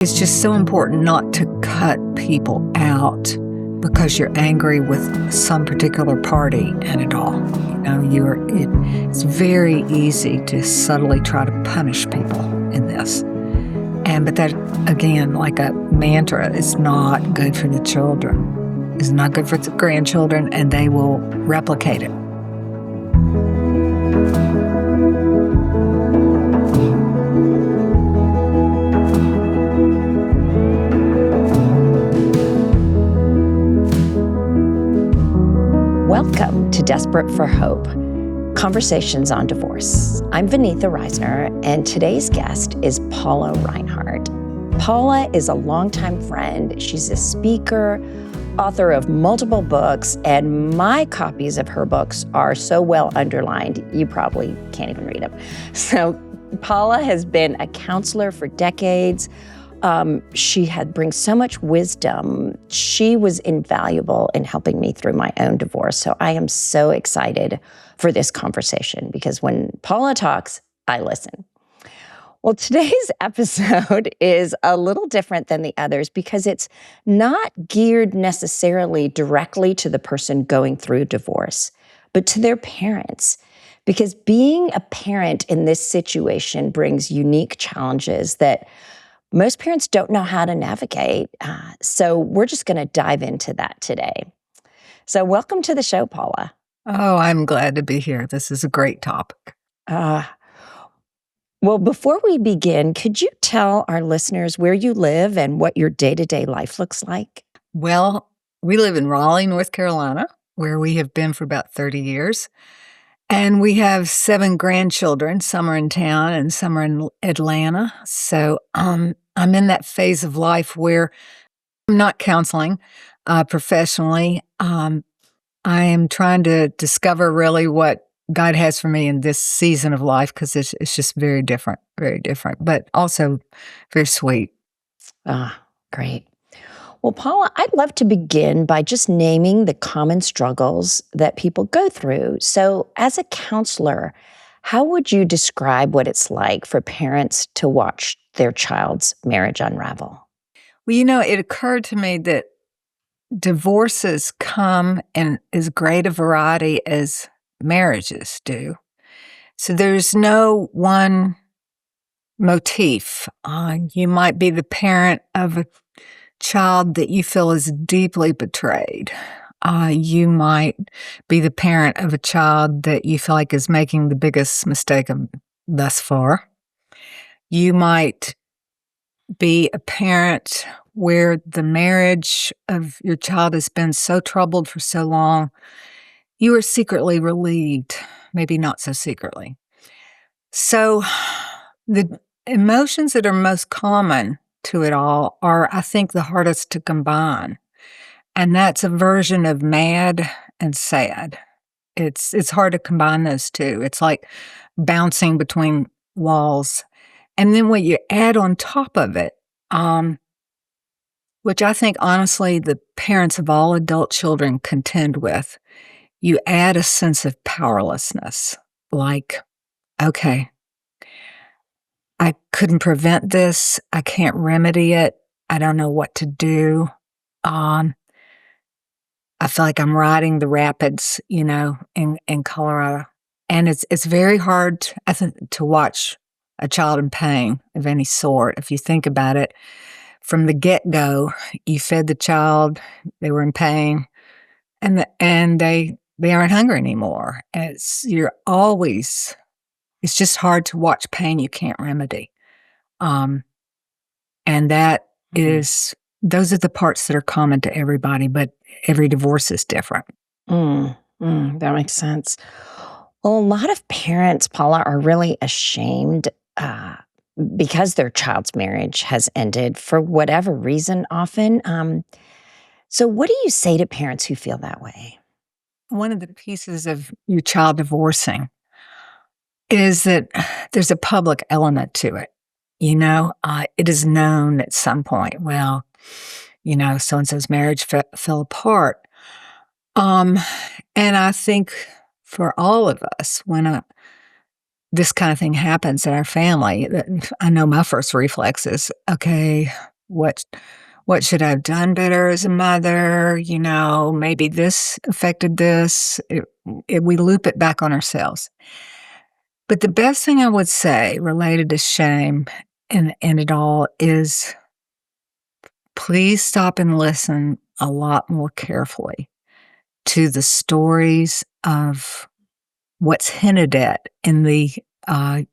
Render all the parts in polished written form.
It's just so important not to cut people out because you're angry with some particular party in it all. It's very easy to subtly try to punish people in this. But that, again, like a mantra, is not good for the children. It's not good for the grandchildren, and they will replicate it. Welcome to Desperate for Hope, Conversations on Divorce. I'm Vaneetha Risner, and today's guest is Paula Rinehart. Paula is a longtime friend. She's a speaker, author of multiple books, and my copies of her books are so well underlined, you probably can't even read them. So Paula has been a counselor for decades. She brings so much wisdom. She was invaluable in helping me through my own divorce. So I am so excited for this conversation because when Paula talks, I listen. Well, today's episode is a little different than the others because it's not geared necessarily directly to the person going through divorce, but to their parents. Because being a parent in this situation brings unique challenges that most parents don't know how to navigate. So we're just going to dive into that today. So welcome to the show, Paula. Oh, I'm glad to be here. This is a great topic. Well, before we begin, could you tell our listeners where you live and what your day-to-day life looks like? Well, we live in Raleigh, North Carolina, where we have been for about 30 years. And we have 7 grandchildren. Some are in town and some are in Atlanta. So I'm in that phase of life where I'm not counseling professionally. I am trying to discover really what God has for me in this season of life because it's just very different, but also very sweet. Great. Well, Paula, I'd love to begin by just naming the common struggles that people go through. So as a counselor, how would you describe what it's like for parents to watch their child's marriage unravel? Well, it occurred to me that divorces come in as great a variety as marriages do. So there's no one motif. You might be the parent of a child that you feel is deeply betrayed. You might be the parent of a child that you feel like is making the biggest mistake thus far. You might be a parent where the marriage of your child has been so troubled for so long, you are secretly relieved, maybe not so secretly. So the emotions that are most common to it all are, I think, the hardest to combine. And that's a version of mad and sad. It's hard to combine those two. It's like bouncing between walls. And then what you add on top of it, which I think, honestly, the parents of all adult children contend with, you add a sense of powerlessness. Like, okay, I couldn't prevent this. I can't remedy it. I don't know what to do. I feel like I'm riding the rapids, in Colorado. And it's very hard, I think, to watch a child in pain of any sort. If you think about it, from the get-go, you fed the child, they were in pain, and they aren't hungry anymore. It's just hard to watch pain you can't remedy. And that is, those are the parts that are common to everybody, but every divorce is different. That makes sense. Well, a lot of parents, Paula, are really ashamed because their child's marriage has ended for whatever reason often. So what do you say to parents who feel that way? One of the pieces of your child divorcing is that there's a public element to it. It is known at some point, well, so-and-so's marriage fell apart. And I think for all of us, when this kind of thing happens in our family, I know my first reflex is, okay, what should I have done better as a mother? Maybe this affected this. We loop it back on ourselves. But the best thing I would say related to shame and it all is please stop and listen a lot more carefully to the stories of what's hinted at in the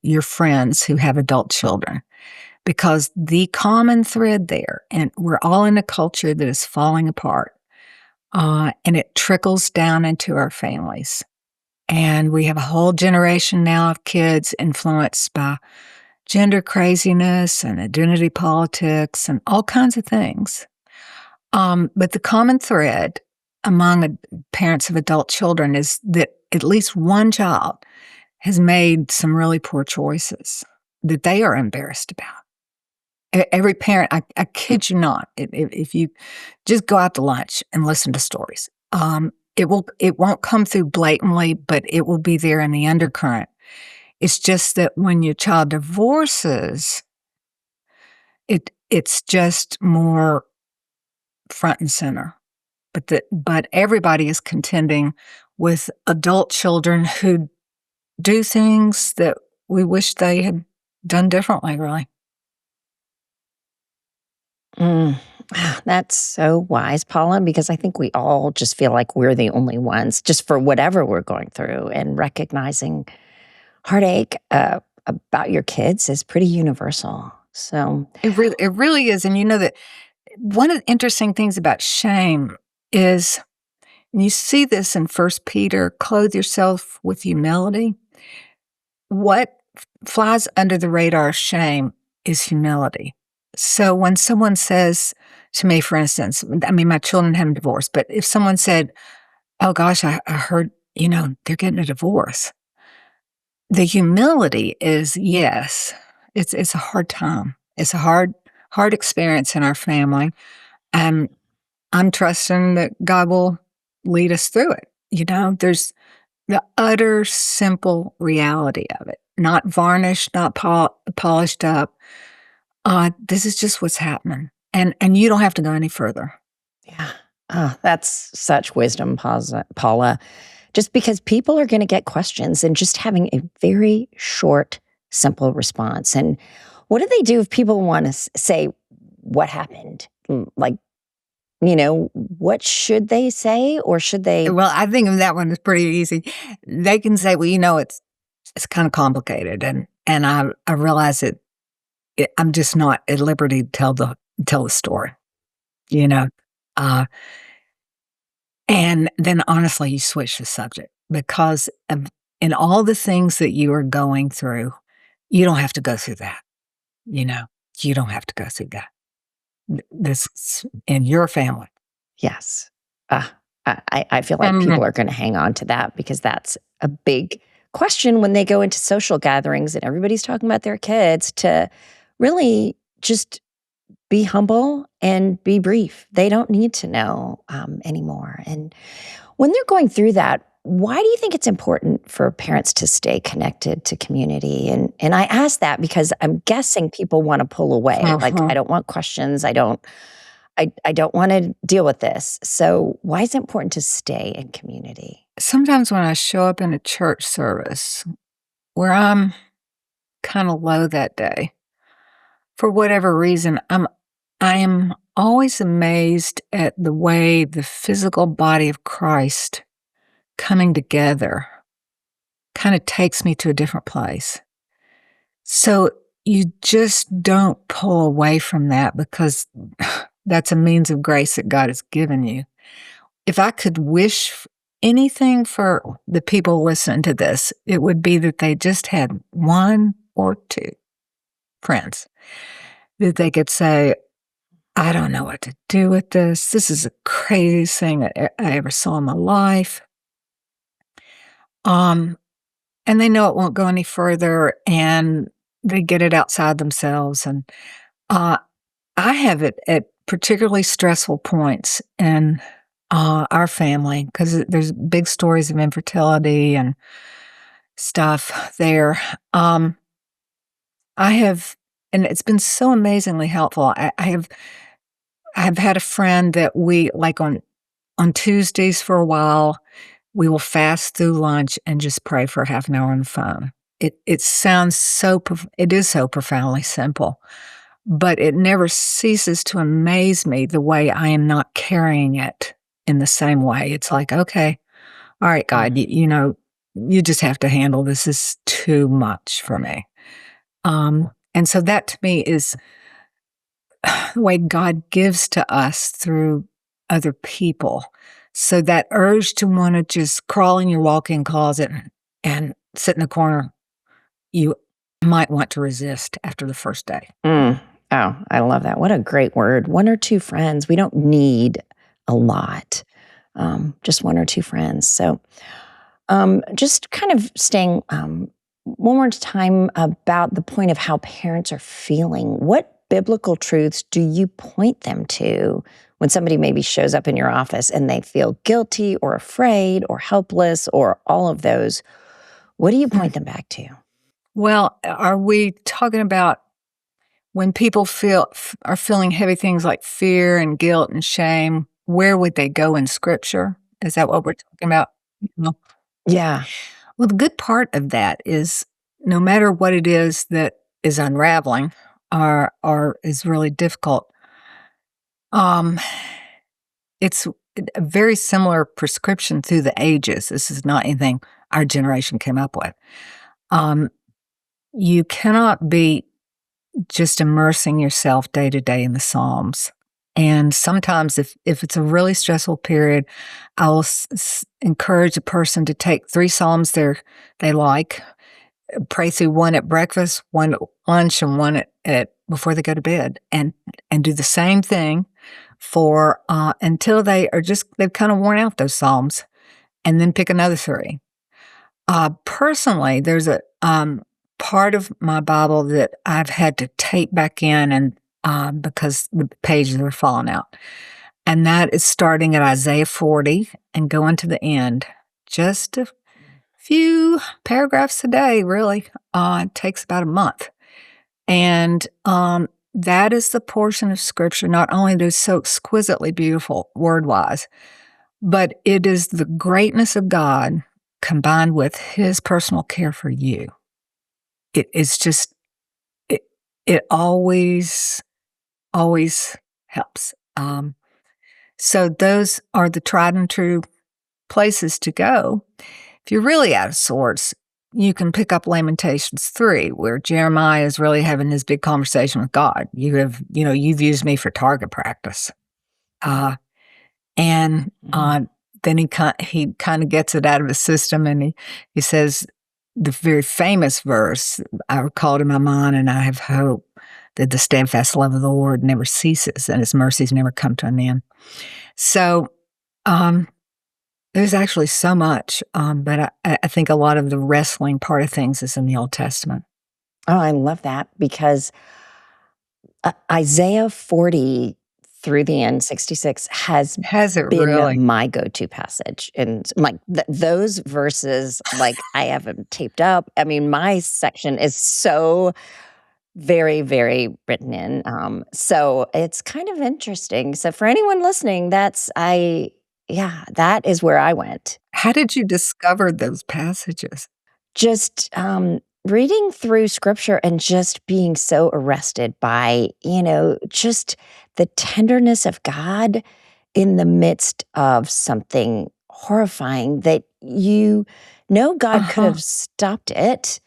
your friends who have adult children. Because the common thread there, and we're all in a culture that is falling apart, and it trickles down into our families. And we have a whole generation now of kids influenced by gender craziness and identity politics and all kinds of things. But the common thread among parents of adult children is that at least one child has made some really poor choices that they are embarrassed about. Every parent, I kid you not, if you just go out to lunch and listen to stories, it won't come through blatantly, but it will be there in the undercurrent. It's just that when your child divorces, it's just more front and center. But everybody is contending with adult children who do things that we wish they had done differently, really. That's so wise, Paula, because I think we all just feel like we're the only ones, just for whatever we're going through, and recognizing heartache about your kids is pretty universal. So it really is. And you know that one of the interesting things about shame is, and you see this in 1 Peter, clothe yourself with humility. What flies under the radar of shame is humility. So when someone says to me, for instance, I mean, my children haven't divorced, but if someone said, oh gosh, I heard, they're getting a divorce. The humility is, yes, it's a hard time. It's a hard experience in our family. And I'm trusting that God will lead us through it. There's the utter simple reality of it, not varnished, not polished up. This is just what's happening. And you don't have to go any further. Yeah. That's such wisdom, Paula. Just because people are going to get questions, and just having a very short, simple response. And what do they do if people want to say what happened? Like, what should they say, or should they? Well, I think that one is pretty easy. They can say, well, it's kind of complicated, and I realize I'm just not at liberty to tell the story, and then honestly, you switch the subject because in all the things that you are going through, you don't have to go through that. You don't have to go through that. This in your family. Yes. I feel like people are going to hang on to that, because that's a big question when they go into social gatherings and everybody's talking about their kids, to really just be humble and be brief. They don't need to know anymore. And when they're going through that, why do you think it's important for parents to stay connected to community? And I ask that because I'm guessing people want to pull away. Like, I don't want questions. I don't want to deal with this. So why is it important to stay in community? Sometimes when I show up in a church service where I'm kind of low that day, for whatever reason, I am always amazed at the way the physical body of Christ coming together kind of takes me to a different place. So you just don't pull away from that, because that's a means of grace that God has given you. If I could wish anything for the people listening to this, it would be that they just had one or two friends that they could say, I don't know what to do with this. This is the craziest thing that I ever saw in my life. And they know it won't go any further, and they get it outside themselves. And I have it at particularly stressful points in our family, because there's big stories of infertility and stuff there. I have and it's been so amazingly helpful. I have had a friend that we like on Tuesdays for a while, we will fast through lunch and just pray for half an hour on the phone. It sounds it is so profoundly simple, but it never ceases to amaze me the way I am not carrying it in the same way. It's like, okay, all right, God, you just have to handle this. This is too much for me. And so that to me is the way God gives to us through other people. So that urge to want to just crawl in your walk-in closet and sit in the corner, you might want to resist after the first day. Oh, I love that. What a great word. 1 or 2 friends. We don't need a lot. Just 1 or 2 friends. So just kind of staying one more time about the point of how parents are feeling. What biblical truths do you point them to when somebody maybe shows up in your office and they feel guilty or afraid or helpless or all of those? What do you point them back to? Well, are we talking about when people are feeling heavy things like fear and guilt and shame? Where would they go in Scripture? Is that what we're talking about? No. Yeah. Well, the good part of that is no matter what it is that is unraveling or is really difficult, um, it's a very similar prescription through the ages. This is not anything our generation came up with. You cannot be just immersing yourself day to day in the Psalms. And sometimes if it's a really stressful period, I will encourage a person to take 3 Psalms they like, pray through one at breakfast, one at lunch, and one at before they go to bed, and do the same thing for until they've kind of worn out those Psalms, and then pick another 3. Personally, there's a part of my Bible that I've had to tape back in and because the pages are falling out. And that is starting at Isaiah 40 and going to the end. Just a few paragraphs a day, really. It takes about a month. And that is the portion of Scripture, not only that is so exquisitely beautiful word-wise, but it is the greatness of God combined with His personal care for you. It's just, it always helps. So those are the tried and true places to go. If you're really out of sorts, you can pick up Lamentations 3, where Jeremiah is really having this big conversation with God. You've used me for target practice. And then he kind of gets it out of his system, and he says the very famous verse, I recall to my mind, and I have hope that the steadfast love of the Lord never ceases and His mercies never come to an end. So there's actually so much, but I think a lot of the wrestling part of things is in the Old Testament. Oh, I love that, because Isaiah 40 through the end, 66, has it been really? my go-to passage. And like those verses, like I have them taped up. I mean, my section is so very, very written in. So it's kind of interesting. So for anyone listening, that is where I went. How did you discover those passages? Just reading through Scripture and just being so arrested by, just the tenderness of God in the midst of something horrifying that God could have stopped it.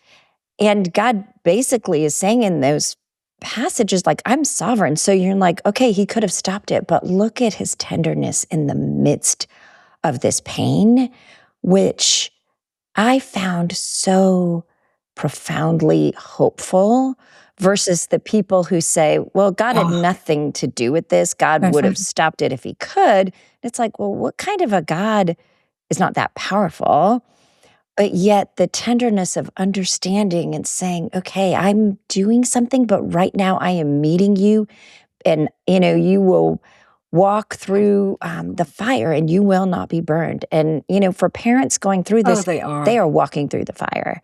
And God basically is saying in those passages, like, I'm sovereign. So you're like, okay, He could have stopped it, but look at His tenderness in the midst of this pain, which I found so profoundly hopeful, versus the people who say, well, God had nothing to do with this. God would have stopped it if He could. It's like, well, what kind of a God is not that powerful? But yet the tenderness of understanding and saying, okay, I'm doing something, but right now I am meeting you, and you will walk through the fire and you will not be burned. And for parents going through this, they are. They are walking through the fire,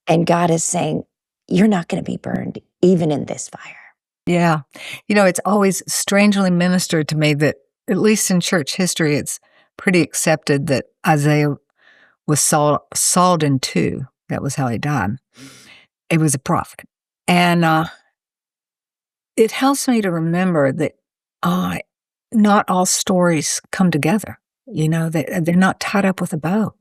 and God is saying, you're not going to be burned even in this fire. Yeah. It's always strangely ministered to me that, at least in church history, it's pretty accepted that Isaiah was sawed in two. That was how he died. He was a prophet. And it helps me to remember that not all stories come together. They're not tied up with a bow.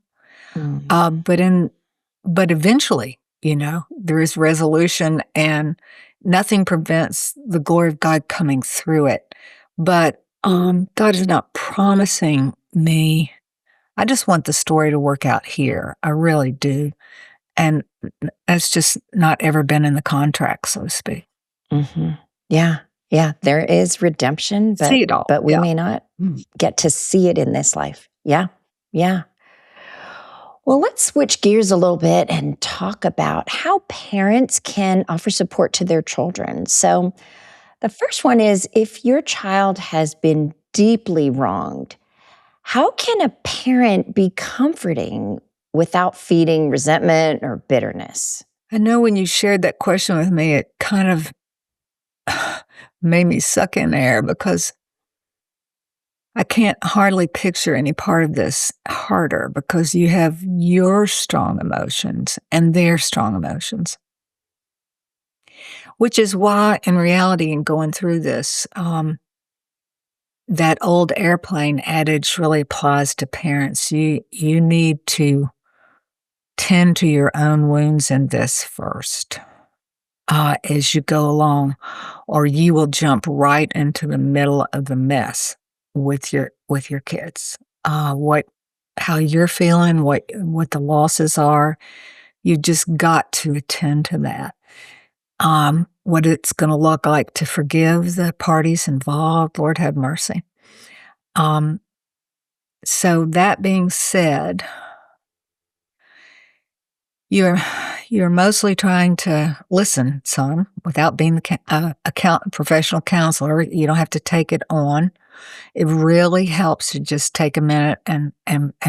But eventually, there is resolution, and nothing prevents the glory of God coming through it. But God is not promising me. I just want the story to work out here. I really do. And that's just not ever been in the contract, so to speak. Mm-hmm. Yeah. Yeah. There is redemption, See it all. but we may not get to see it in this life. Yeah. Yeah. Well, let's switch gears a little bit and talk about how parents can offer support to their children. So the first one is, if your child has been deeply wronged, how can a parent be comforting without feeding resentment or bitterness? I know when you shared that question with me, it kind of made me suck in air, because I can't hardly picture any part of this harder, because you have your strong emotions and their strong emotions. Which is why, in reality, in going through this, that old airplane adage really applies to parents. You need to tend to your own wounds in this first, as you go along, or you will jump right into the middle of the mess with your kids. How you're feeling, what the losses are, you just got to attend to that. What it's going to look like to forgive the parties involved, Lord have mercy. So that being said, you're mostly trying to listen some without being the professional counselor. You don't have to take it on. It really helps to just take a minute and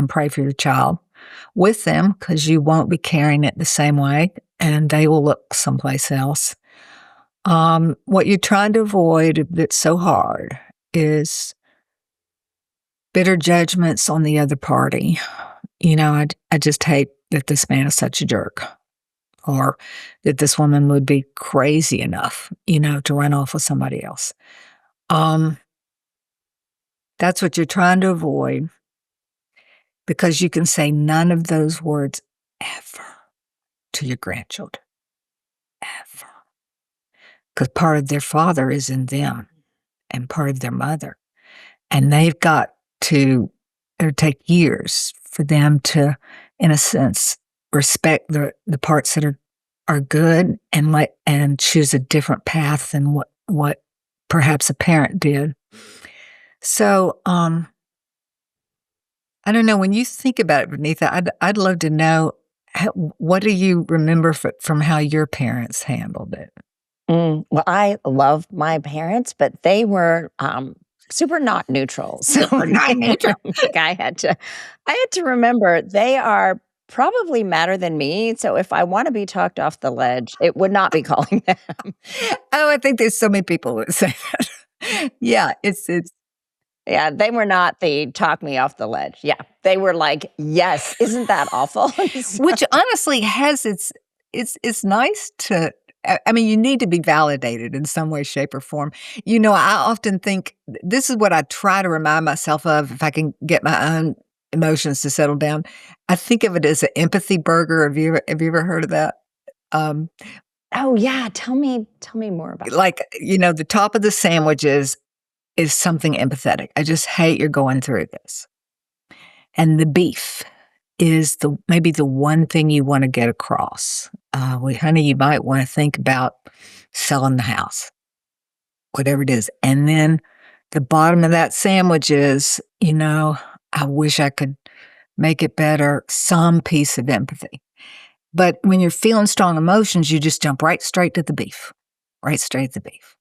pray for your child with them, because you won't be carrying it the same way, and they will look someplace else. What you're trying to avoid that's so hard is bitter judgments on the other party. I just hate that this man is such a jerk, or that this woman would be crazy enough, to run off with somebody else. That's what you're trying to avoid, because you can say none of those words ever to your grandchildren. Ever. Because part of their father is in them, and part of their mother. And they've got to, it'll take years for them to, in a sense, respect the parts that are good, and choose a different path than what perhaps a parent did. So, I don't know. When you think about it, Vaneetha, I'd love to know, what do you remember from how your parents handled it? Well, I love my parents, but they were super not neutral. So Not neutral. I had to remember they are probably madder than me. So if I want to be talked off the ledge, it would not be calling them. Oh, I think there's so many people that say that. Yeah, it's. Yeah, they were not the talk me off the ledge. Yeah, they were like, yes, isn't that awful? Which honestly has it's nice to. I mean, you need to be validated in some way, shape, or form. I often think, this is what I try to remind myself of if I can get my own emotions to settle down. I think of it as an empathy burger. Have you ever heard of that? Oh yeah, tell me more about it. Like, the top of the sandwich is something empathetic. I just hate you're going through this. And the beef is maybe the one thing you want to get across. Honey, you might want to think about selling the house, whatever it is. And then the bottom of that sandwich is, I wish I could make it better, some piece of empathy. But when you're feeling strong emotions, you just jump right straight to the beef, right straight to the beef.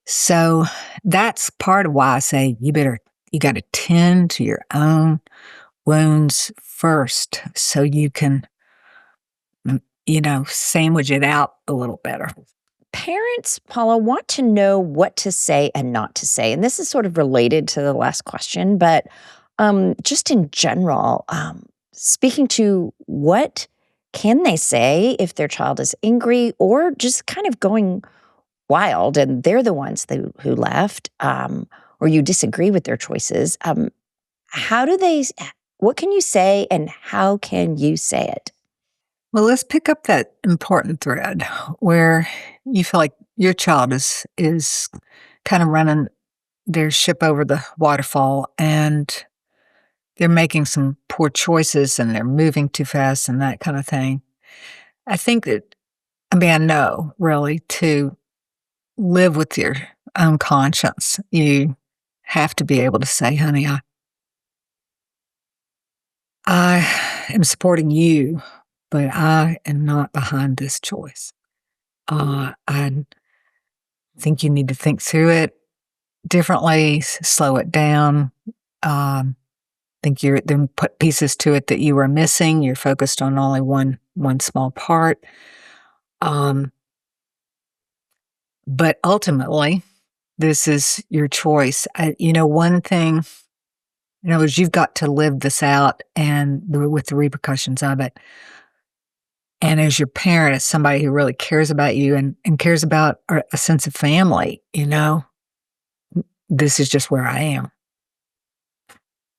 So that's part of why I say you got to tend to your own wounds first, so you can, sandwich it out a little better. Parents, Paula, want to know what to say and not to say. And this is sort of related to the last question, but just in general, speaking to what can they say if their child is angry or just kind of going wild and they're the ones who left, or you disagree with their choices. What can you say and how can you say it? Well, let's pick up that important thread where you feel like your child is kind of running their ship over the waterfall and they're making some poor choices and they're moving too fast and that kind of thing. I know really to live with your own conscience, you have to be able to say, honey, I am supporting you, but I am not behind this choice. I think you need to think through it differently, slow it down. Think you're then put pieces to it that you were missing. You're focused on only one small part. But ultimately, this is your choice. One thing, is you've got to live this out and with the repercussions of it. And as your parent, as somebody who really cares about you and cares about a sense of family, this is just where I am.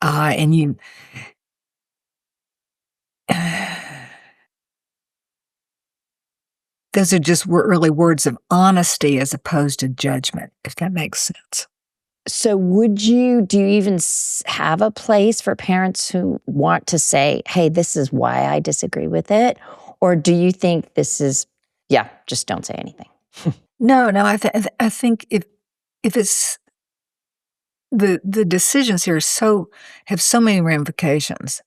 And you, those are just really words of honesty as opposed to judgment, if that makes sense. So do you even have a place for parents who want to say, hey, this is why I disagree with it? Or do you think this is, just don't say anything? No, I think if it's the decisions here have so many ramifications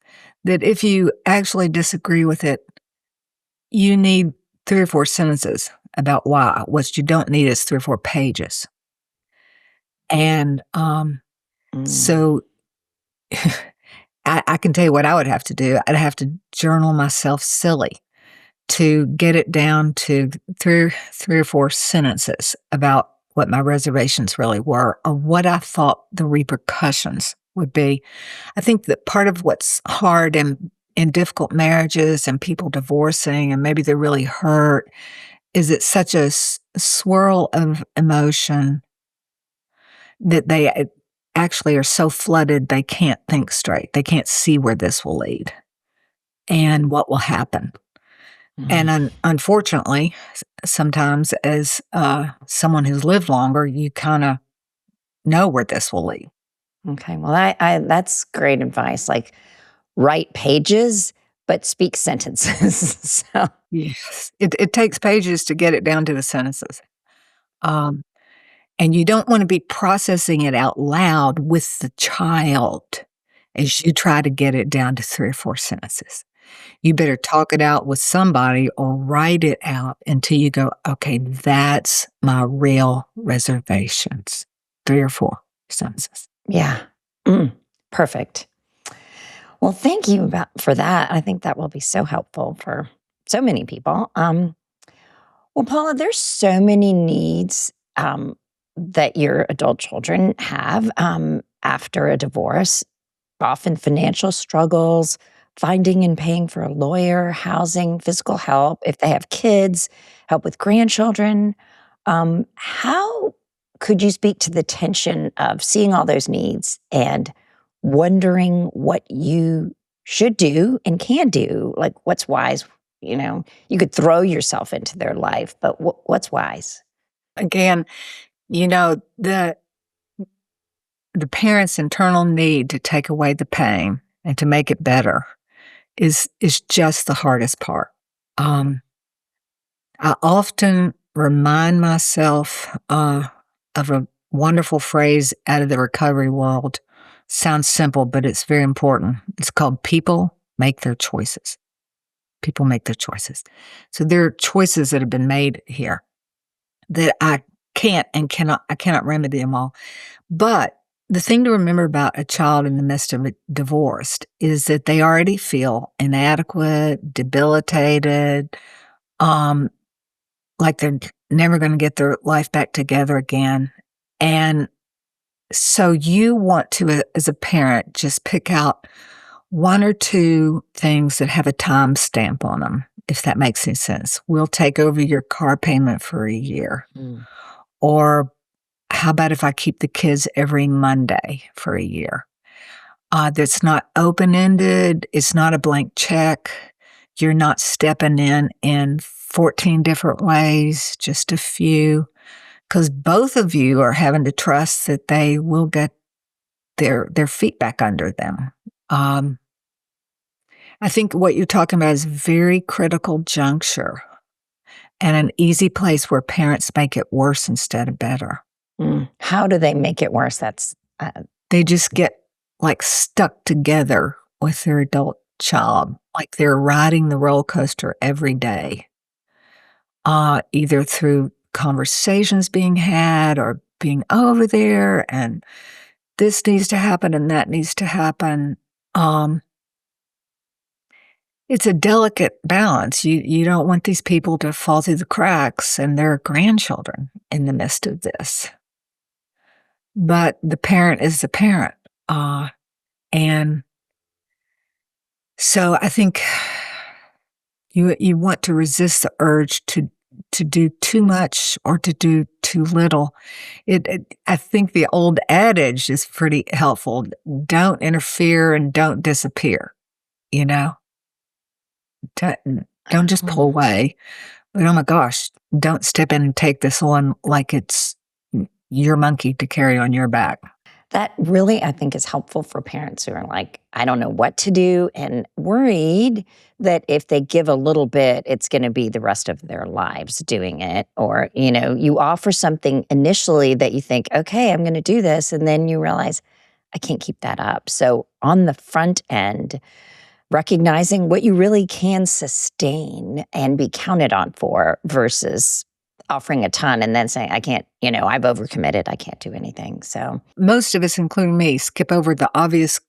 that if you actually disagree with it, you need 3 or 4 sentences about why. What you don't need is 3 or 4 pages. And so I can tell you what I would have to do. I'd have to journal myself silly to get it down to 3 or 4 sentences about what my reservations really were or what I thought the repercussions would be. I think that part of what's hard in difficult marriages and people divorcing and maybe they're really hurt is it's such a swirl of emotion that they actually are so flooded they can't think straight. They can't see where this will lead and what will happen. Mm-hmm. And unfortunately, sometimes as someone who's lived longer, you kind of know where this will lead. Okay, well, that's great advice. Like, write pages, but speak sentences. So. Yes, it takes pages to get it down to the sentences. And you don't want to be processing it out loud with the child as you try to get it down to 3 or 4 sentences. You better talk it out with somebody or write it out until you go, okay, that's my real reservations. 3 or 4 sentences. Yeah. Perfect. Well, thank you for that. I think that will be so helpful for so many people. Well, Paula, there's so many needs that your adult children have after a divorce, often financial struggles, finding and paying for a lawyer, housing, physical help, if they have kids, help with grandchildren. How could you speak to the tension of seeing all those needs and wondering what you should do and can do, like what's wise? You could throw yourself into their life, but what's wise? Again, the parent's internal need to take away the pain and to make it better is just the hardest part. I often remind myself of a wonderful phrase out of the recovery world. Sounds simple, but it's very important. It's called people make their choices. People make their choices. So there are choices that have been made here that I cannot remedy them all. But the thing to remember about a child in the midst of a divorce is that they already feel inadequate, debilitated, like they're never going to get their life back together again. And so you want to, as a parent, just pick out one or two things that have a time stamp on them, if that makes any sense. We'll take over your car payment for a year. Mm. Or how about if I keep the kids every Monday for a year? That's not open-ended. It's not a blank check. You're not stepping in 14 different ways, just a few, because both of you are having to trust that they will get their feet back under them. I think what you're talking about is a very critical juncture and an easy place where parents make it worse instead of better. How do they make it worse? That's They just get like stuck together with their adult child, like they're riding the roller coaster every day, either through conversations being had or being over there and this needs to happen and that needs to happen. It's a delicate balance. You don't want these people to fall through the cracks and their grandchildren in the midst of this. But the parent is the parent. And so I think you want to resist the urge to do too much or to do too little. I think the old adage is pretty helpful. Don't interfere and don't disappear, you know? Don't just pull away. But oh my gosh, don't step in and take this on like it's your monkey to carry on your back. That really, I think, is helpful for parents who are like, I don't know what to do, and worried that if they give a little bit, it's going to be the rest of their lives doing it. Or, you offer something initially that you think, okay, I'm going to do this, and then you realize, I can't keep that up. So on the front end, recognizing what you really can sustain and be counted on for versus offering a ton and then saying, I can't, I've overcommitted, I can't do anything. So most of us, including me, skip over the obvious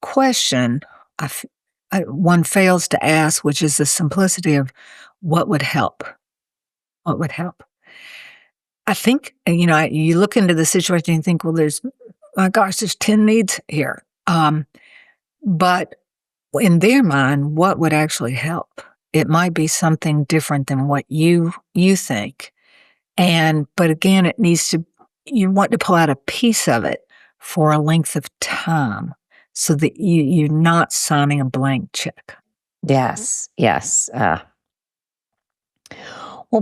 question one fails to ask, which is the simplicity of what would help? What would help? I think, you look into the situation and think, well, there's 10 needs here. But in their mind, what would actually help? It might be something different than what you think. But again, you want to pull out a piece of it for a length of time so that you're not signing a blank check. Yes. Well,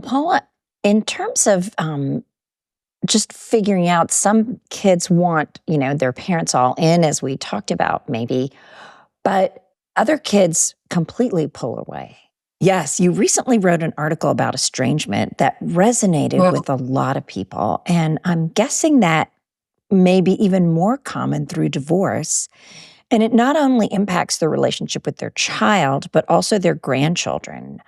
Paula, in terms of just figuring out, some kids want, their parents all in, as we talked about maybe, but other kids completely pull away. Yes, you recently wrote an article about estrangement that resonated with a lot of people. And I'm guessing that may be even more common through divorce. And it not only impacts their relationship with their child, but also their grandchildren.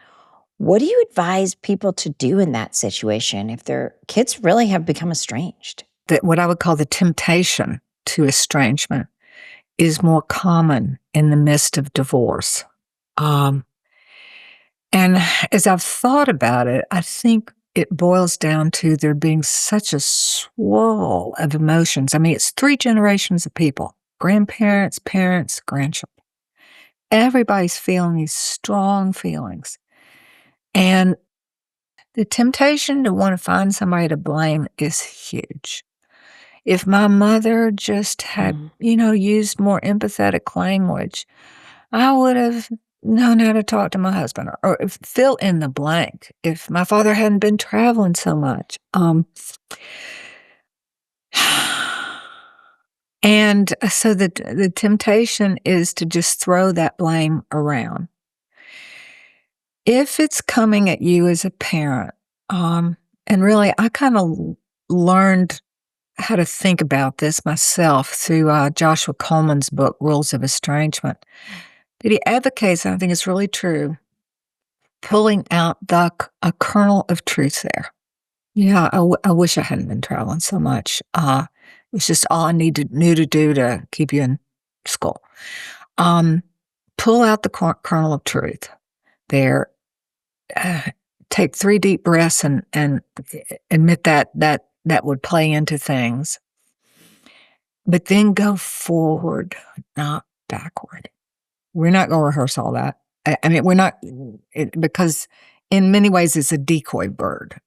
What do you advise people to do in that situation if their kids really have become estranged? What I would call the temptation to estrangement is more common in the midst of divorce. And as I've thought about it, I think it boils down to there being such a swirl of emotions. I mean, it's 3 generations of people: grandparents, parents, grandchildren. Everybody's feeling these strong feelings. And the temptation to want to find somebody to blame is huge. If my mother just had, used more empathetic language, I would have known how to talk to my husband, or fill in the blank. If my father hadn't been traveling so much. And so the temptation is to just throw that blame around. If it's coming at you as a parent, and really I kind of learned how to think about this myself through Joshua Coleman's book, Rules of Estrangement. But he advocates, and I think it's really true, pulling out a kernel of truth there. Yeah, I wish I hadn't been traveling so much. It's just all I knew to do to keep you in school. Pull out the kernel of truth there. take 3 deep breaths and admit that would play into things. But then go forward, not backward. We're not gonna rehearse all that. I mean, we're not because in many ways it's a decoy bird.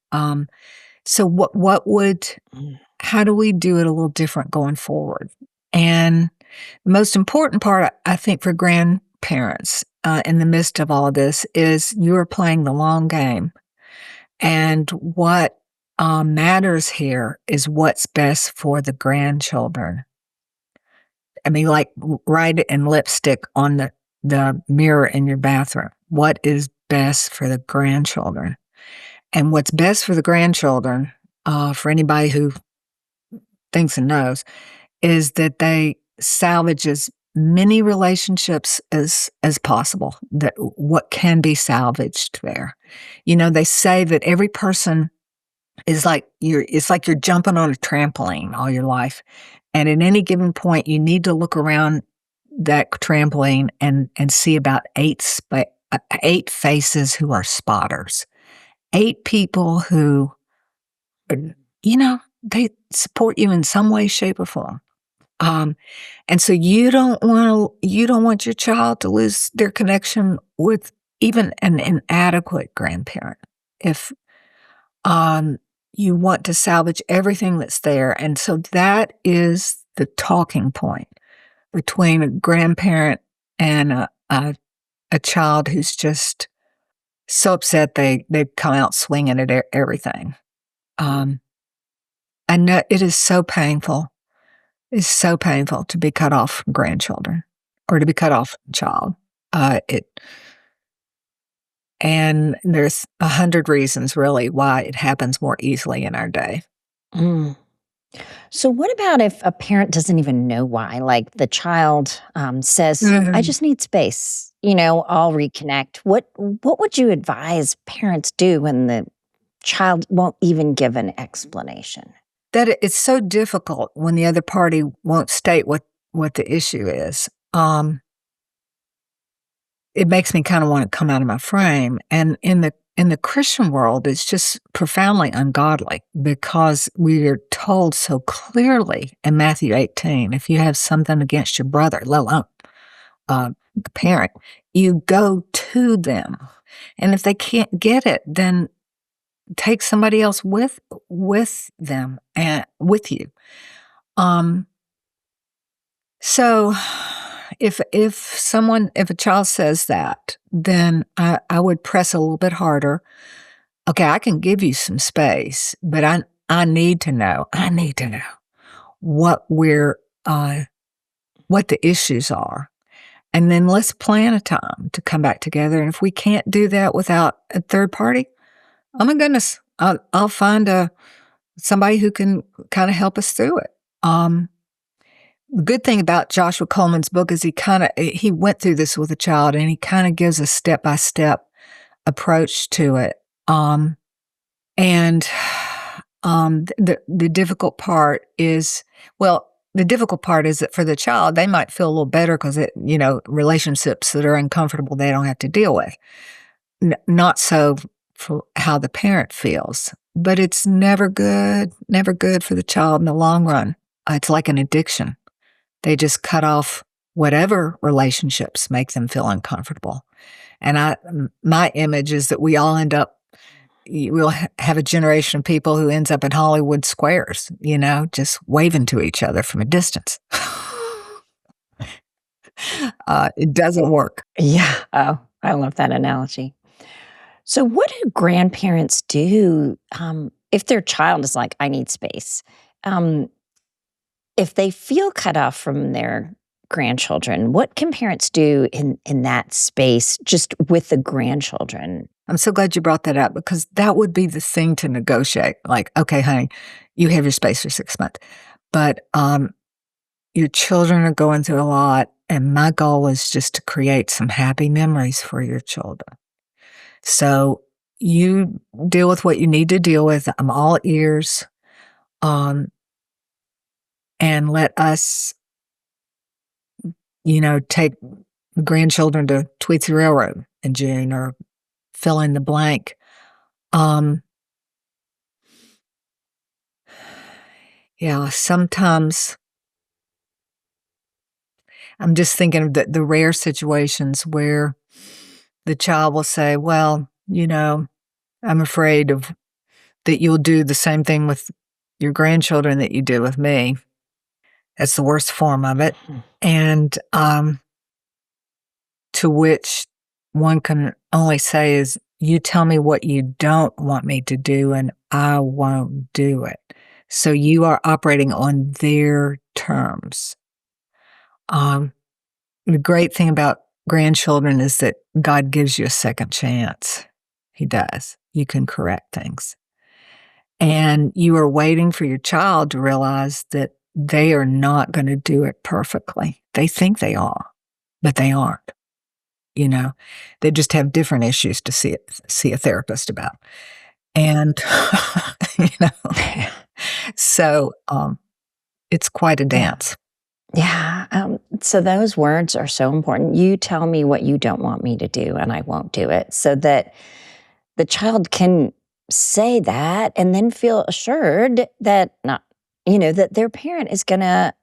So what would how do we do it a little different going forward? And the most important part, I think, for grandparents in the midst of all of this is you're playing the long game. And what matters here is what's best for the grandchildren. I mean, like, write it in lipstick on the mirror in your bathroom. What is best for the grandchildren? And what's best for the grandchildren, for anybody who thinks and knows, is that they salvage as many relationships as possible, that what can be salvaged there. You know, they say that every person is like it's like you're jumping on a trampoline all your life. And at any given point, you need to look around that trampoline and see about 8 faces who are spotters. 8 people who, you know, they support you in some way, shape, or form. And so you don't want your child to lose their connection with even an inadequate grandparent. If you want to salvage everything that's there, and so that is the talking point between a grandparent and a child who's just so upset they've come out swinging at everything. I know it is so painful. It's so painful to be cut off from grandchildren or to be cut off from a child. And there's 100 reasons really why it happens more easily in our day. Mm. So what about if a parent doesn't even know why? Like the child says, I just need space, I'll reconnect. What would you advise parents do when the child won't even give an explanation? That it's so difficult when the other party won't state what the issue is. It makes me kind of want to come out of my frame. And in the Christian world, it's just profoundly ungodly because we are told so clearly in Matthew 18, if you have something against your brother, let alone the parent, you go to them. And if they can't get it, then take somebody else with them and with you. So if a child says that, then I would press a little bit harder. Okay, I can give you some space, but I need to know what what the issues are. And then let's plan a time to come back together. And if we can't do that without a third party, oh my goodness, I'll find somebody who can kind of help us through it. The good thing about Joshua Coleman's book is he went through this with a child, and he kind of gives a step-by-step approach to it. The difficult part is, that for the child, they might feel a little better because relationships that are uncomfortable, they don't have to deal with. Not so for how the parent feels, but it's never good for the child in the long run. It's like an addiction. They just cut off whatever relationships make them feel uncomfortable. And my image is that we'll have a generation of people who ends up in Hollywood squares, just waving to each other from a distance. It doesn't work. Yeah. Oh, I love that analogy. So what do grandparents do if their child is like, I need space? If they feel cut off from their grandchildren, what can parents do in that space just with the grandchildren? I'm so glad you brought that up because that would be the thing to negotiate. Like, okay, honey, you have your space for 6 months, but your children are going through a lot, and my goal is just to create some happy memories for your children. So you deal with what you need to deal with. I'm all ears. And let us, take the grandchildren to Tweetsie Railroad in June or fill in the blank. Yeah, sometimes I'm just thinking of the rare situations where the child will say, "Well, I'm afraid of that you'll do the same thing with your grandchildren that you did with me." That's the worst form of it. And, to which one can only say is, "You tell me what you don't want me to do, and I won't do it." So you are operating on their terms. Um, the great thing about grandchildren is that God gives you a second chance. He does. You can correct things. And you are waiting for your child to realize that they are not going to do it perfectly. They think they are, but they aren't. You know, they just have different issues to see a therapist about. And, you know, so it's quite a dance. Yeah. So those words are so important. You tell me what you don't want me to do, and I won't do it, so that the child can say that and then feel assured that that their parent is going to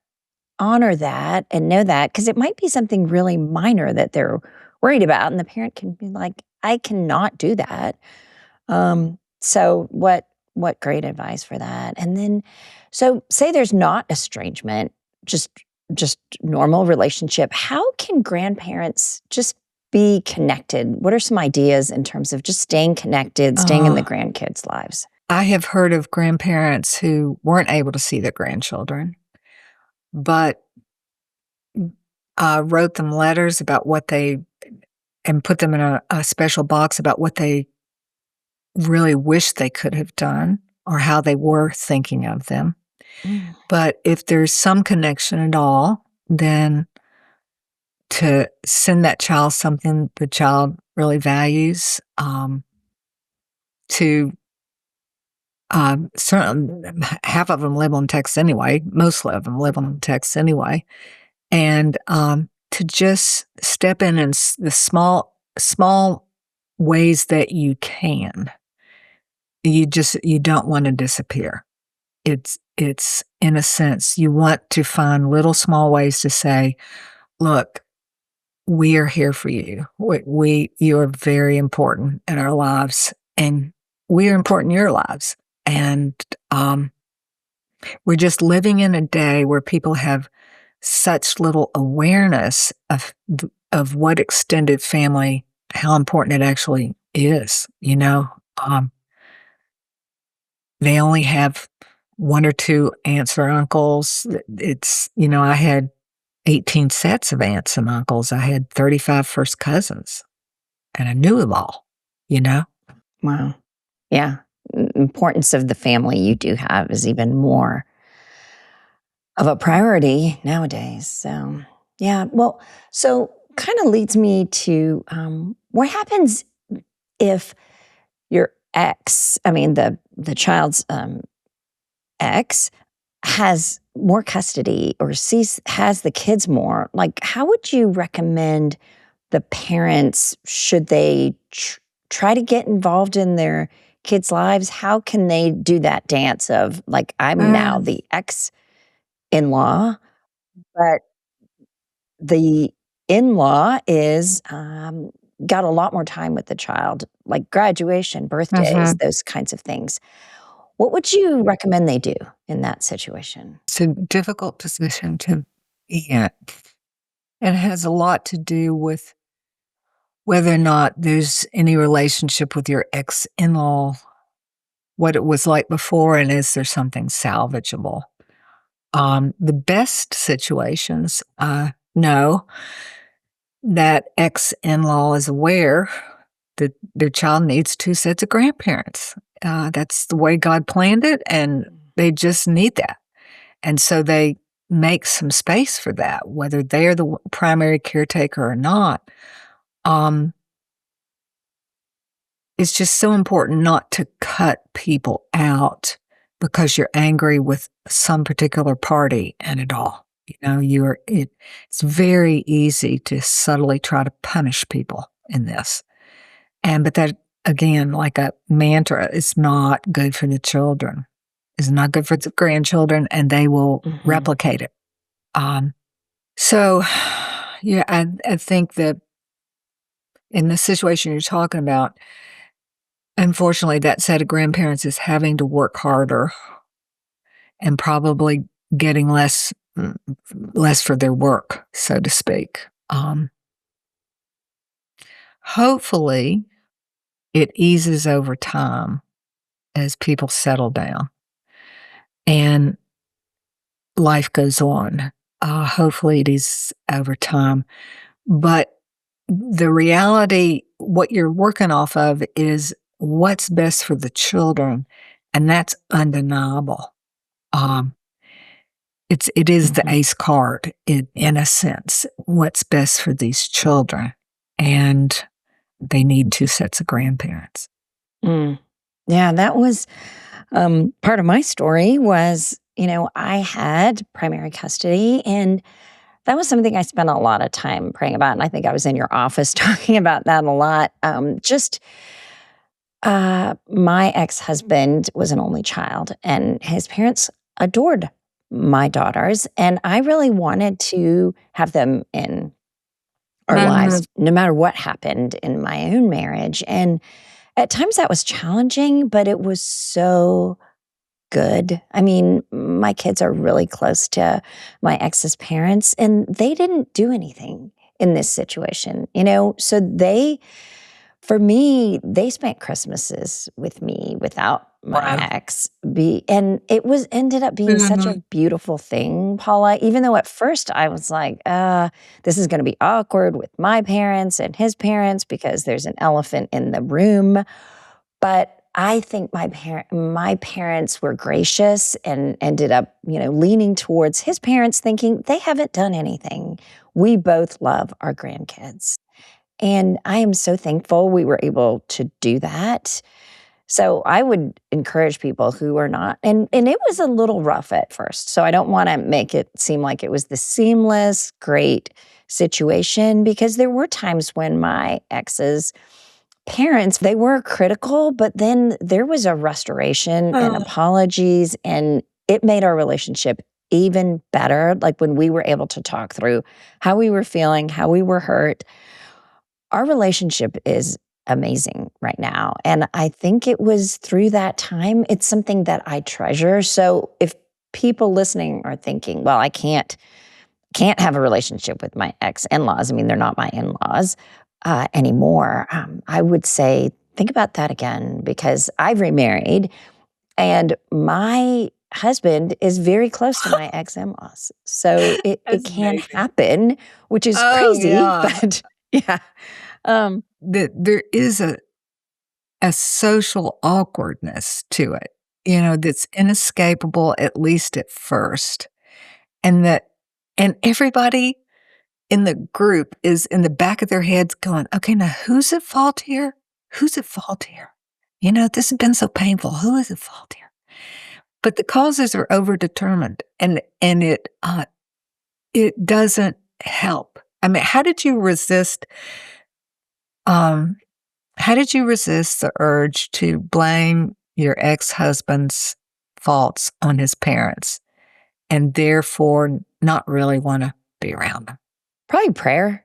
honor that and know that, because it might be something really minor that they're worried about, and the parent can be like, I cannot do that. So what great advice for that. And then, so say there's not estrangement, just just normal relationship. How can grandparents just be connected? What are some ideas in terms of just staying connected, staying in the grandkids' lives? I have heard of grandparents who weren't able to see their grandchildren, but wrote them letters about and put them in a special box about what they really wish they could have done or how they were thinking of them. But if there's some connection at all, then to send that child something the child really values, to certainly half of them live on text anyway, most of them live on text anyway, and to just step in the small ways that you can. You don't want to disappear. It's in a sense, you want to find little small ways to say, "Look, we are here for you. You are very important in our lives, and we are important in your lives." And we're just living in a day where people have such little awareness of what extended family, how important it actually is. They only have one or two aunts or uncles. I had 18 sets of aunts and uncles. I had 35 first cousins, and I knew them all, you know? Wow. Yeah. Importance of the family you do have is even more of a priority nowadays. So, yeah. Well, so kind of leads me to what happens if your ex, I mean, the child's ex, has more custody or has the kids more. Like, how would you recommend the parents, should they try to get involved in their kids' lives? How can they do that dance of, like, I'm now the ex-in-law, but the in-law is got a lot more time with the child, like graduation, birthdays, Mhm. those kinds of things. What would you recommend they do in that situation? It's a difficult position to be in, and it has a lot to do with whether or not there's any relationship with your ex-in-law, what it was like before, and is there something salvageable? The best situations, know that ex-in-law is aware that their child needs two sets of grandparents. That's the way God planned it, and they just need that. And so they make some space for that, whether they're the primary caretaker or not. Um, it's just so important not to cut people out because you're angry with some particular party and it all. It's very easy to subtly try to punish people in this. But that again, like a mantra. It's not good for the children. It's not good for the grandchildren, and they will replicate it. So, yeah, I think that in the situation you're talking about, unfortunately, that set of grandparents is having to work harder and probably getting less for their work, so to speak. Hopefully, it eases over time as people settle down and life goes on. Hopefully, it is over time. But the reality, what you're working off of, is what's best for the children, and that's undeniable. It is the ace card in a sense. What's best for these children, and they need two sets of grandparents. Yeah, that was part of my story. Was I had primary custody, and that was something I spent a lot of time praying about. And I think I was in your office talking about that a lot. My ex-husband was an only child, and his parents adored my daughters, and I really wanted to have them in our lives, no matter what happened in my own marriage. And at times that was challenging, but it was so good. I mean, my kids are really close to my ex's parents, and they didn't do anything in this situation, So for me, they spent Christmases with me without my ex. And it ended up being such a beautiful thing, Paula, even though at first I was like, this is going to be awkward with my parents and his parents because there's an elephant in the room. But I think my parents were gracious and ended up, leaning towards his parents, thinking they haven't done anything. We both love our grandkids. And I am so thankful we were able to do that. So I would encourage people who are not, and it was a little rough at first. So I don't want to make it seem like it was the seamless, great situation, because there were times when my ex's parents, they were critical, but then there was a restoration and apologies, and it made our relationship even better. Like when we were able to talk through how we were feeling, how we were hurt. Our relationship is amazing right now. And I think it was through that time, it's something that I treasure. So if people listening are thinking, well, I can't have a relationship with my ex-in-laws. I mean, they're not my in-laws anymore. I would say, think about that again, because I've remarried and my husband is very close to my ex-in-laws. So it can happen, which is crazy, but yeah. There is a social awkwardness to it, that's inescapable, at least at first. And everybody in the group is in the back of their heads going, okay, now who's at fault here? Who's at fault here? This has been so painful. Who is at fault here? But the causes are overdetermined, and it doesn't help. I mean, how did you resist the urge to blame your ex-husband's faults on his parents and therefore not really want to be around them? Probably prayer.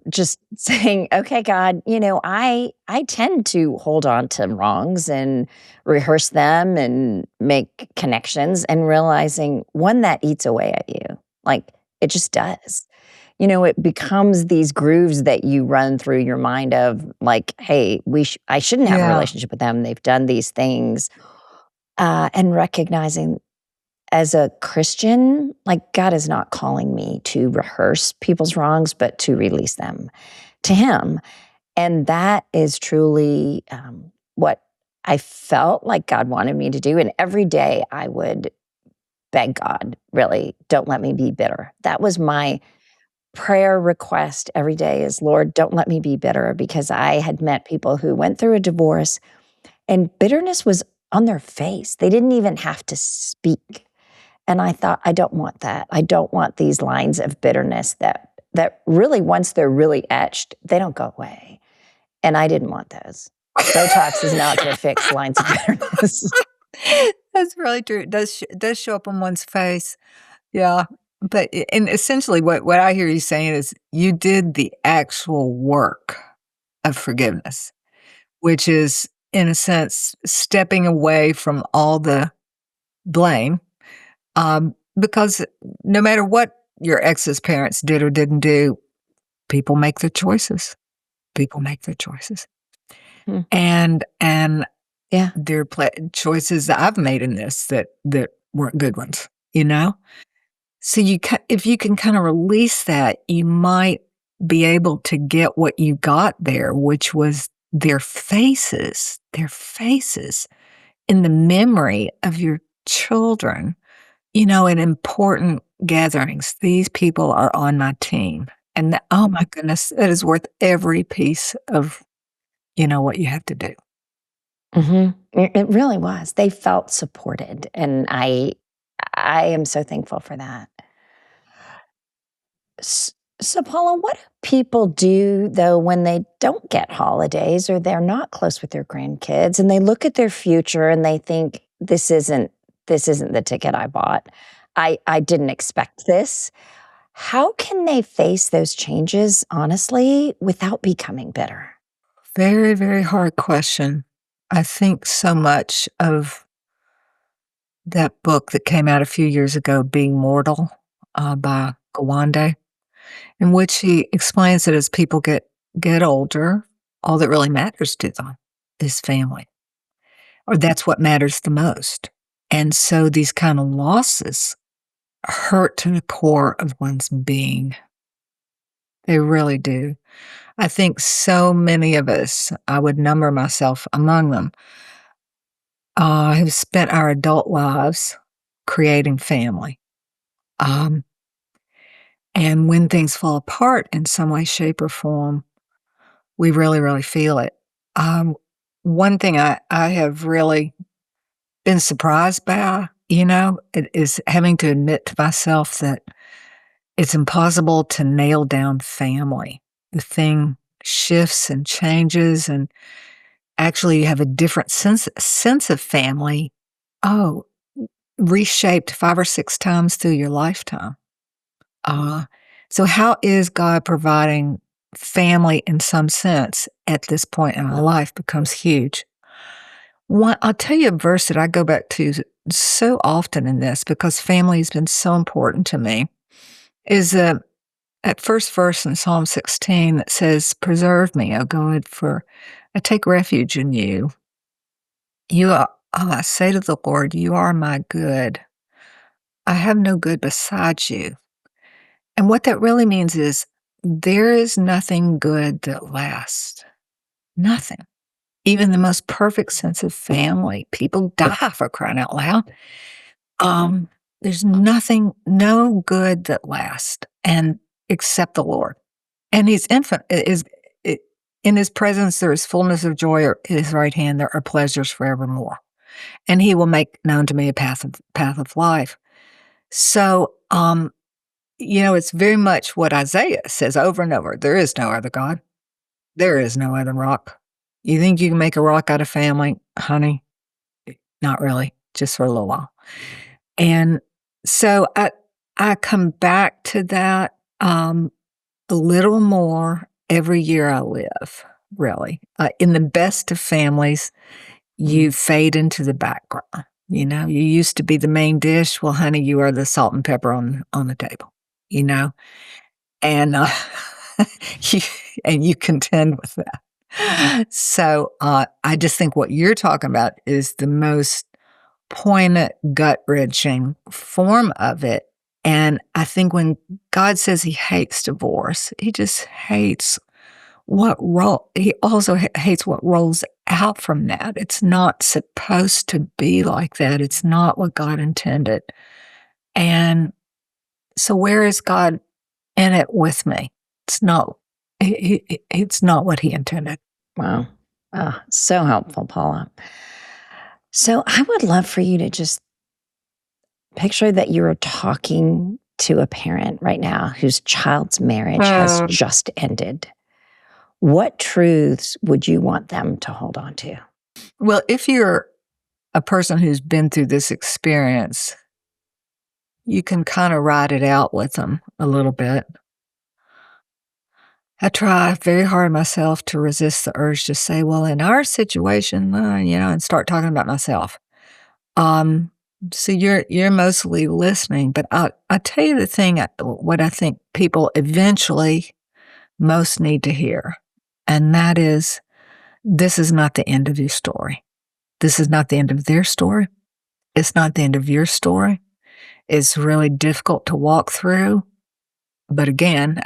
Just saying, okay, God, I tend to hold on to wrongs and rehearse them and make connections, and realizing, one, that eats away at you. Like, it just does. It becomes these grooves that you run through your mind of, like, hey, I shouldn't have a relationship with them. They've done these things. And recognizing, as a Christian, like, God is not calling me to rehearse people's wrongs, but to release them to Him. And that is truly what I felt like God wanted me to do. And every day I would beg God, really, don't let me be bitter. That was my prayer request every day, is, Lord, don't let me be bitter, because I had met people who went through a divorce and bitterness was on their face. They didn't even have to speak. And I thought, I don't want that. I don't want these lines of bitterness that really, once they're really etched, they don't go away. And I didn't want those. Botox is not going to fix lines of bitterness. That's really true. It does show up on one's face. Yeah. But and essentially what I hear you saying is you did the actual work of forgiveness, which is, in a sense, stepping away from all the blame, because no matter what your ex's parents did or didn't do, people make their choices. People make their choices. Hmm. And Yeah. there are choices that I've made in this that weren't good ones, you know? So if you can kind of release that, you might be able to get what you got there, which was their faces in the memory of your children, in important gatherings. These people are on my team. And oh my goodness, that is worth every piece of, what you have to do. It really was. They felt supported, and I am so thankful for that. So, Paula, what do people do though when they don't get holidays or they're not close with their grandkids, and they look at their future and they think this isn't the ticket I bought. I didn't expect this. How can they face those changes honestly without becoming bitter? Very, very hard question. I think so much of that book that came out a few years ago, Being Mortal, by Gawande, in which he explains that as people get older, all that really matters to them is family, or that's what matters the most. And so these kind of losses hurt to the core of one's being. They really do. I think so many of us, I would number myself among them, have spent our adult lives creating family. Um, and when things fall apart in some way, shape, or form, we really, really feel it. One thing I have really been surprised by, it is having to admit to myself that it's impossible to nail down family. The thing shifts and changes, and actually you have a different sense of family. Oh, reshaped 5 or 6 times through your lifetime. Uh, so how is God providing family in some sense at this point in our life becomes huge. I'll tell you a verse that I go back to so often in this because family has been so important to me, is that first verse in Psalm 16 that says, "Preserve me, O God, for I take refuge in you. I say to the Lord, you are my good. I have no good besides you." And what that really means is there is nothing good that lasts. Nothing. Even the most perfect sense of family. People die for crying out loud. There's no good that lasts, and except the Lord. And He's infinite. In His presence, there is fullness of joy. Or at His right hand, there are pleasures forevermore. And He will make known to me a path of life. So, it's very much what Isaiah says over and over. There is no other God. There is no other rock. You think you can make a rock out of family? Honey, not really, just for a little while. And so I come back to that a little more every year I live, really. In the best of families, you fade into the background. You used to be the main dish. Well, honey, you are the salt and pepper on the table, and you contend with that. So I just think what you're talking about is the most poignant, gut-wrenching form of it. And I think when God says He hates divorce, He just hates He also hates what rolls out from that. It's not supposed to be like that. It's not what God intended. And so where is God in it with me? It's not what He intended. Wow. So helpful, Paula. So I would love for you to just picture that you're talking to a parent right now whose child's marriage has just ended. what truths would you want them to hold on to? Well, if you're a person who's been through this experience, you can kind of ride it out with them a little bit. I try very hard myself to resist the urge to say, well, in our situation, and start talking about myself. So you're mostly listening, but I'll tell you the thing, what I think people eventually most need to hear, and that is, this is not the end of your story. This is not the end of their story. It's not the end of your story. It's really difficult to walk through, but again,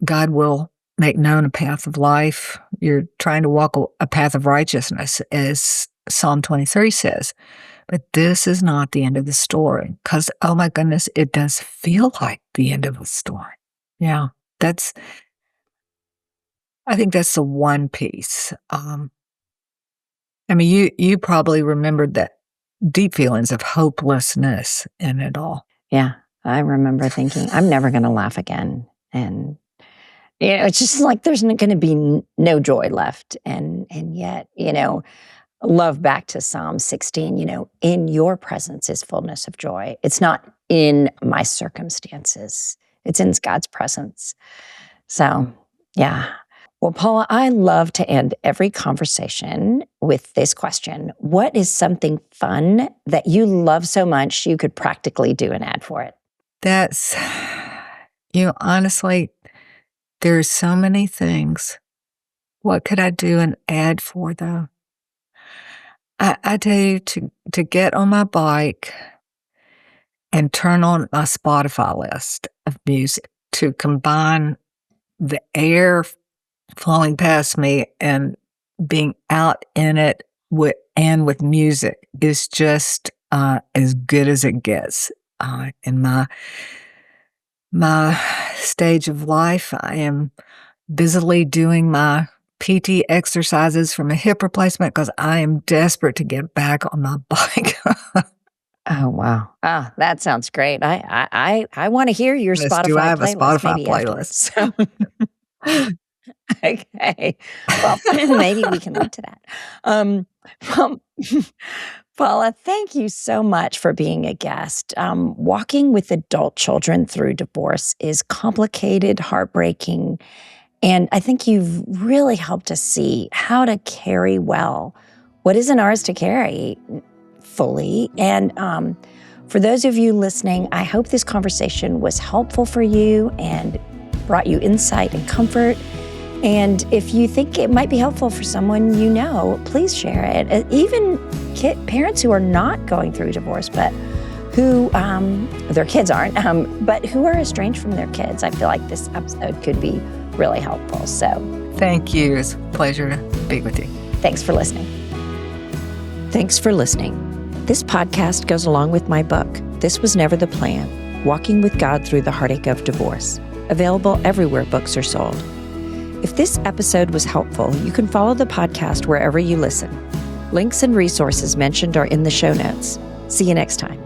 God will make known a path of life. You're trying to walk a path of righteousness, as Psalm 23 says. But this is not the end of the story, because, oh my goodness, it does feel like the end of the story. Yeah, I think that's the one piece. You probably remembered that deep feelings of hopelessness in it all. Yeah, I remember thinking, I'm never going to laugh again. And it's just like there's going to be no joy left. And yet, love back to Psalm 16, in your presence is fullness of joy. It's not in my circumstances. It's in God's presence. So, yeah. Well, Paula, I love to end every conversation with this question. What is something fun that you love so much you could practically do an ad for it? That's, honestly, there's so many things. What could I do an ad for, though? I tell you to get on my bike and turn on my Spotify list of music, to combine the air flowing past me and being out in it with music is just as good as it gets. In my stage of life, I am busily doing my PT exercises from a hip replacement because I am desperate to get back on my bike. Oh, wow. Oh, that sounds great. I want to hear your Spotify playlist. Do I have a Spotify playlist? Okay. Well, maybe we can link to that. Well, Paula, thank you so much for being a guest. Walking with adult children through divorce is complicated, heartbreaking, and I think you've really helped us see how to carry well what isn't ours to carry fully. And for those of you listening, I hope this conversation was helpful for you and brought you insight and comfort. And if you think it might be helpful for someone you know, please share it. Even parents who are not going through divorce, but who, their kids aren't, but who are estranged from their kids. I feel like this episode could be really helpful. So thank you. It's a pleasure to be with you. Thanks for listening. Thanks for listening. This podcast goes along with my book, This Was Never the Plan, Walking with God Through the Heartache of Divorce, available everywhere books are sold. If this episode was helpful, you can follow the podcast wherever you listen. Links and resources mentioned are in the show notes. See you next time.